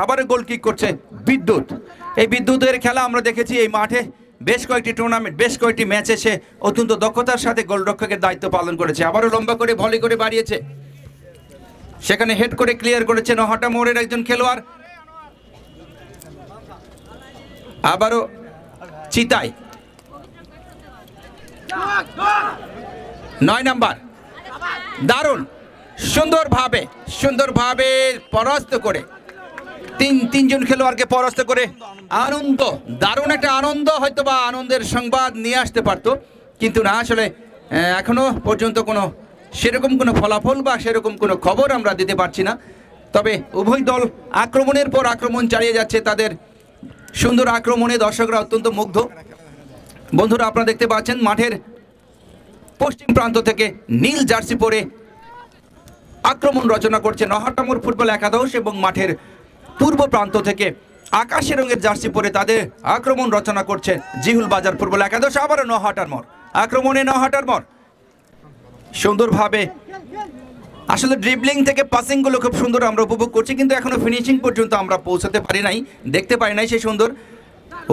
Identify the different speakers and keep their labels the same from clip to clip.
Speaker 1: আবারও গোল কিক করছে বিদ্যুৎ। এই বিদ্যুতের খেলা আমরা দেখেছি এই মাঠে বেশ কয়েকটি টুর্নামেন্ট, বেশ কয়েকটি ম্যাচে সে অত্যন্ত দক্ষতার সাথে গোলরক্ষকের দায়িত্ব পালন করেছে। আবারও লম্বা করে ভলি করে বাড়িয়েছে, সেখানে হেড করে ক্লিয়ার করেছে নহাটা মোড়ের একজন খেলোয়াড়। আবারও চিতাই 9 নাম্বার, দারুণ সুন্দরভাবে পরাস্ত করে তিনজন খেলোয়াড়কে পরাস্ত করে আনন্দ, দারুণ একটা আনন্দ, হয়তো বা আনন্দের সংবাদ নিয়ে আসতে পারত, কিন্তু না, আসলে এখনো পর্যন্ত কোনো সেরকম কোনো ফলাফল বা সেরকম কোনো খবর আমরা দিতে পারছি না। তবে উভয় দল আক্রমণের পর আক্রমণ চালিয়ে যাচ্ছে, তাদের সুন্দর আক্রমণে দর্শকরা অত্যন্ত মুগ্ধ। বন্ধুরা, আপনারা দেখতে পাচ্ছেন মাঠের পশ্চিম প্রান্ত থেকে নীল জার্সি পরে আক্রমণ রচনা করছে নহাটা মোড় ফুটবল একাদশ, এবং মাঠের পূর্ব প্রান্ত থেকে আকাশি রঙের জার্সি পরে তাদের আক্রমণ রচনা করছে জিহুল বাজার ফুটবল একাদশ। আবারও নহাটার মোড় আক্রমণে, নহাটার মোড় সুন্দরভাবে, আসলে ড্রিবলিং থেকে পাসিং গুলো খুব সুন্দর আমরা উপভোগ করছি, কিন্তু এখনো ফিনিশিং পর্যন্ত আমরা পৌঁছাতে পারি নাই, দেখতে পারি নাই সেই সুন্দর।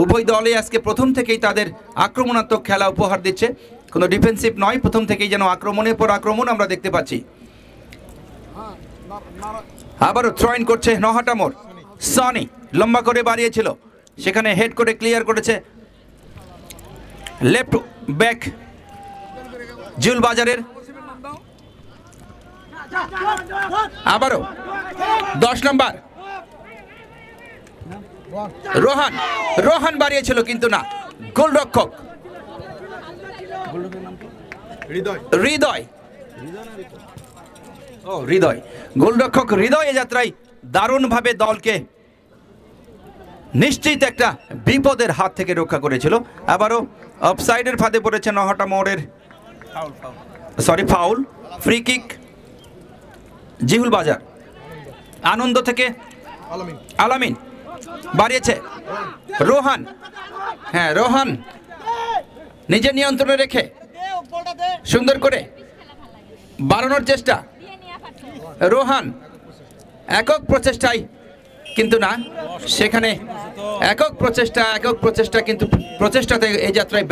Speaker 1: উভয় দলে আজকে প্রথম থেকেই তাদের আক্রমণাত্মক খেলা উপহার দিচ্ছে, কোনো ডিফেন্সিভ নয়, প্রথম থেকেই যেন আক্রমণের পর আক্রমণ আমরা দেখতে পাচ্ছি। আবারও থ্রোইন করছে নহাটা মোড়, সনি লম্বা করে বাড়িয়েছিল, সেখানে হেড করে ক্লিয়ার করেছে লেফট ব্যাক জিহুল বাজারের। আবারও 10 নম্বর রোহান বাড়িয়েছিল, কিন্তু না, গোলরক্ষক হৃদয় গোলরক্ষক হৃদয় এ যাত্রায় দারুণভাবে দলকে নিশ্চিত একটা বিপদের হাত থেকে রক্ষা করেছিল। আবারও অফসাইডের ফাঁদে পড়েছে নহাটা মোড়ের, ফাউল, ফ্রি কিক জিহুল বাজার। আনন্দ থেকে আলামিন বাড়িয়েছে, রোহান নিজের নিয়ন্ত্রণে রেখে সুন্দর করে বাড়ানোর চেষ্টা, রোহান একক প্রচেষ্টায়, কিন্তু না, সেখানে একক প্রচেষ্টা কিন্তু প্রচেষ্টাতে এই যাত্রায়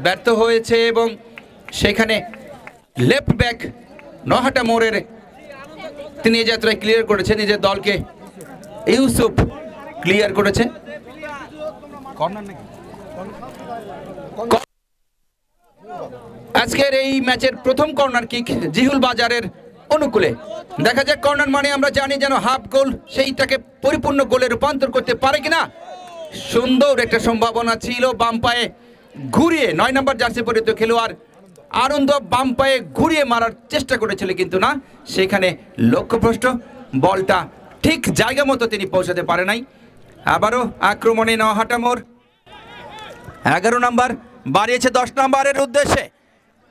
Speaker 1: ব্যর্থ হয়েছে এবং সেখানে লেফট ব্যাক নহাটা মোড়ের তিনি এই যাত্রায় ক্লিয়ার করেছে নিজের দলকে, ইউসুফ ক্লিয়ার করেছে। আজকের এই ম্যাচের প্রথম কর্নার কিক জিহুল বাজারের অনুকূলে। দেখা যাক, কর্নার মানে আমরা জানি যেন হাফ গোল, সেইটাকে পরিপূর্ণ গোলে রূপান্তর করতে পারে কিনা। সুন্দর একটা সম্ভাবনা ছিল, বাম পায়ে ঘুরিয়ে 9 নম্বর জার্সি পরিহিত খেলোয়াড় আনন্দ বাম পায়ে ঘুরিয়ে মারার চেষ্টা করেছিল, কিন্তু না, সেখানে লক্ষ্যভ্রষ্ট, বলটা ঠিক জায়গা মতো তিনি পৌঁছাতে পারে নাই। আবারও আক্রমণে নহাটা মোড় 11 নম্বর বাড়িয়েছে 10 নম্বরের উদ্দেশ্যে,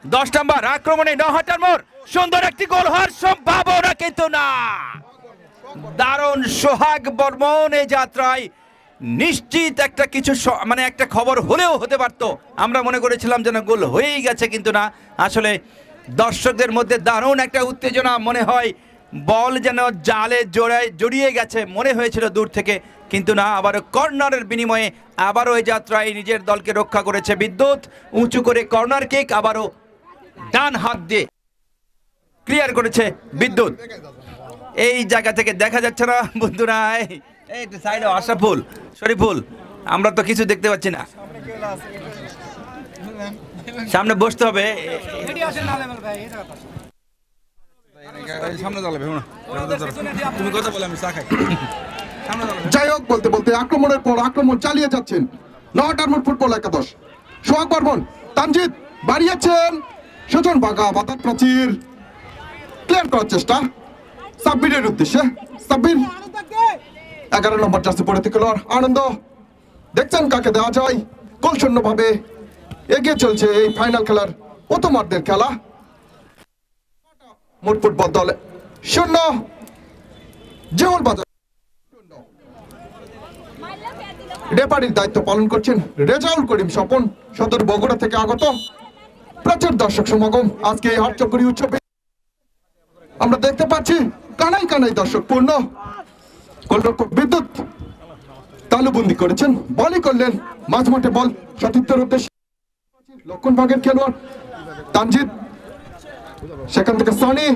Speaker 1: 10 নম্বর আক্রমণে নহাটার মোড়, সুন্দর একটি গোল হওয়ার সম্ভাবনা, কিন্তু না, দারুণ সোহাগ বর্মন এই যাত্রায় নিশ্চিত একটা কিছু মানে একটা খবর হলেও হতে পারতো, আমরা মনে করেছিলাম যেন গোল হয়েই গেছে, কিন্তু না, আসলে দর্শকদের মধ্যে দারুণ একটা উত্তেজনা, মনে হয় বল যেন জালে জড়িয়ে গেছে মনে হয়েছিল দূর থেকে, কিন্তু না, আবারও কর্নারের বিনিময়ে আবারও এই যাত্রায় নিজের দলকে রক্ষা করেছে বিদ্যুৎ, উঁচু করে কর্নার কিক, আবারও ডান হাত দিয়ে ক্লিয়ার করেছে বিদ্যুৎ। এই জায়গা থেকে দেখা যাচ্ছে না বন্ধুরা, এই সাইডে আশরাফুল, শরীফুল, আমরা তো কিছু দেখতে পাচ্ছি না, সামনে বসতে হবে।
Speaker 2: যাই হোক, বলতে বলতে আক্রমণের পর আক্রমণ চালিয়ে যাচ্ছেন নহাটার মোড় ফুটবল একাদশ। সোহাগ বর্মন, তানজিদ বাড়িয়েছেন, সুজন বাঘা বাতার প্রাচীর ক্লিয়ার করার চেষ্টা সাব্বিরের উদ্দেশ্যে, সাব্বির 11 নম্বর জার্সি পরে খেলোয়াড় আনন্দ, দেখছেন কাকে দেওয়া যায়। গোল শূন্য ভাবে এগিয়ে চলছে এই ফাইনাল খেলার প্রথমার্ধের খেলা। মোট ফুটবল দল 0, জিহুল বাজার 0। রেফারির দায়িত্ব পালন করছেন রেজাউল করিম স্বপন, সদর বগুড়া থেকে আগত। প্রচুর দর্শক সমাগম আজকে এই হাটচক্করি উৎসবে আমরা দেখতে পাচ্ছি, কানাই কানাই দর্শক পূর্ণ। গোলরক্ষক বিদ্যুৎ তালুবন্দি করেছেন, বলই করলেন মাঝ মাঠে বল সতীর্থের উদ্দেশ্যে। লক্ষণ ভাগের খেলোয়াড় তানজিদ, সেখান থেকে সনি,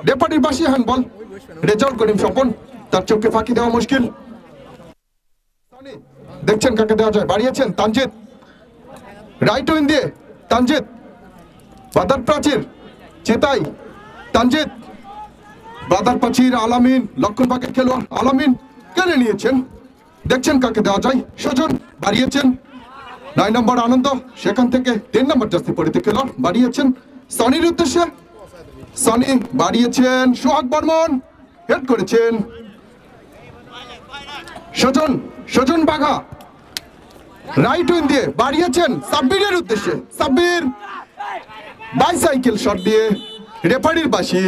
Speaker 2: রেফারির বাসি হ্যান্ড বল। রেজাউল করিম স্বপন, তার চোখে ফাঁকি দেওয়া মুশকিল। সনি দেখছেন কাকে দেওয়া যায়, বাড়িয়েছেন তানজিদ, রাইট উইং দিয়ে তানজিদ, বাদার প্রাচীর চেতাই, তানজিদ, বাদার প্রাচীর আলামিন, লক্ষণ ভাগের খেলোয়াড় আলামিন কেড়ে নিয়েছেন, দেখছেন কাকে দেওয়া যায়। সুজন বাড়িয়েছেন 9 নম্বর আনন্দ, সেখান থেকে 10 নম্বর জার্সি পরিতে খেলোয়াড় বাড়িয়েছেন সনির উদ্দেশ্যে। সনি বাড়িয়েছেন, সোহাগ বর্মন হেড করেছেন। সুজন বাঘা রাইট উইং দিয়ে বাড়িয়েছেন সাব্বিরের উদ্দেশ্যে। সাব্বির বাইসাইকেল শট দিয়ে রেফারির বাসি।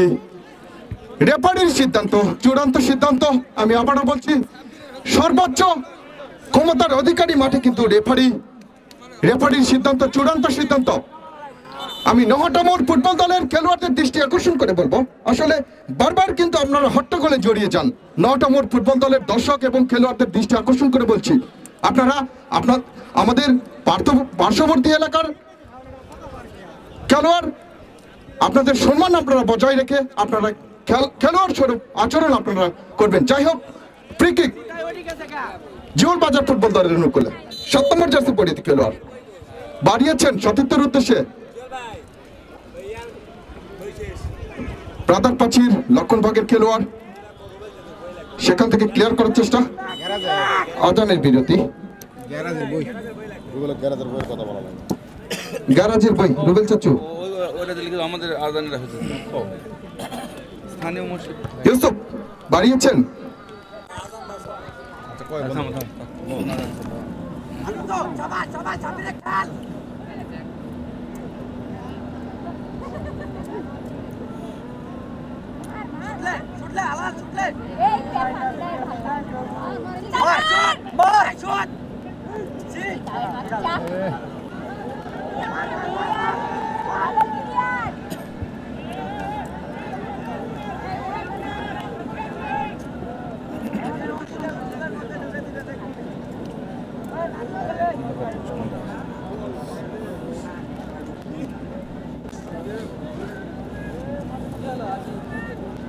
Speaker 2: রেফারির সিদ্ধান্ত চূড়ান্ত সিদ্ধান্ত। আমি আবারও বলছি, সর্বোচ্চ ক্ষমতার অধিকারী মাঠে কিন্তু রেফারির সিদ্ধান্ত চূড়ান্ত সিদ্ধান্ত। আমি নহাটামোর ফুটবল দলের খেলোয়াড়দের দৃষ্টি আকর্ষণ করে বলবো, আসলে বারবার কিন্তু আপনারা হট্টগোলে জড়িয়ে যান। নহাটামোর ফুটবল দলের দর্শক এবং খেলোয়াড়দের দৃষ্টি আকর্ষণ করে বলছি, আপনারা আমাদের পার্শ্ববর্তী এলাকার খেলোয়াড়, আপনাদের সম্মান আপনারা বজায় রেখে আপনারা খেলোয়াড় স্বরূপ আচরণ আপনারা করবেন। যাই হোক, ফ্রি কিক জিউল বাজার ফুটবল দলের অনুকূলে 7 নম্বর জার্সি পরিহিত খেলোয়াড় বাড়িয়েছেন সতীর্থের উদ্দেশ্যে। ব্রাদার প্রাচীর লক্ষণ ভাগের খেলোয়াড়, সেখান থেকে ক্লিয়ার করার চেষ্টা। আজানের বিরতি, গ্যারাজের বই রুবেল চাচু,
Speaker 3: আমাদের আজানের স্থানীয় মসজিদ
Speaker 2: ইউসুফ বাড়িয়েছেন।